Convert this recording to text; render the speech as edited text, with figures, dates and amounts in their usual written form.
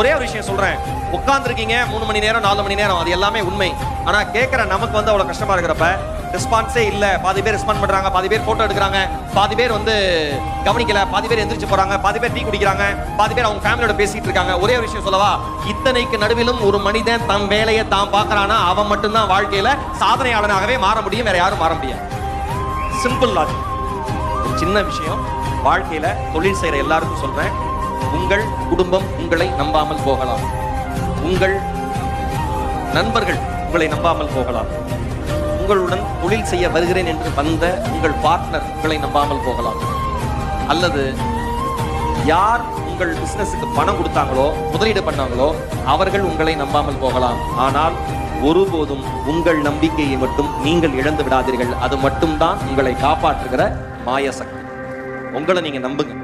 ஒரே ஒரு விஷயம் சொல்றேன், உட்கார்ந்துருக்கீங்க 3 மணி நேரம் 4 மணி நேரம், அது எல்லாமே உண்மை. ஆனா கேட்கிற நமக்கு வந்து அவ்வளவு கஷ்டமா இருக்கிறப்ப ரெஸ்பான்ஸே இல்ல, பாதி பேர் ரெஸ்பாண்ட் பண்றாங்க, பாதி பேர் போட்டோ எடுக்கிறாங்க, பாதி பேர் வந்து கவனிக்கல, பாதி பேர் எந்திரிச்சு போறாங்க, பாதி பேர் டீ குடிக்கிறாங்க, பாதி பேர் அவங்க ஃபேமிலியோட பேசிட்டு இருக்காங்க. ஒரே ஒரு விஷயம் சொல்லவா, இத்தனைக்கு நடுவிலும் ஒரு மனிதன் தம் வேலையை தான் பார்க்கறானா அவன் மட்டும்தான் வாழ்க்கையில சாதனையாளனாகவே மாற முடியும், வேற யாரும் மாற முடியாது. Simple logic. ஒரு சின்ன விஷயம், வாழ்க்கையில தொழில் செய்யற எல்லாருக்கும் சொல்றேன், உங்கள் குடும்பம் உங்களை நம்பாமல் போகலாம், உங்கள் நண்பர்கள் உங்களை நம்பாமல் போகலாம், உங்களுடன் தொழில் செய்ய வருகிறேன் என்று வந்த உங்கள் பார்ட்னர் உங்களை நம்பாமல் போகலாம், அல்லது யார் உங்கள் பிசினஸுக்கு பணம் கொடுத்தாங்களோ முதலீடு பண்ணாங்களோ அவர்கள் உங்களை நம்பாமல் போகலாம். ஆனால் ஒருபோதும் உங்கள் நம்பிக்கையை மட்டும் நீங்கள் இழந்து விடாதீர்கள். அது மட்டும்தான் உங்களை காப்பாற்றுகிற மாய சக்தி. உங்களை நீங்க நம்புங்க.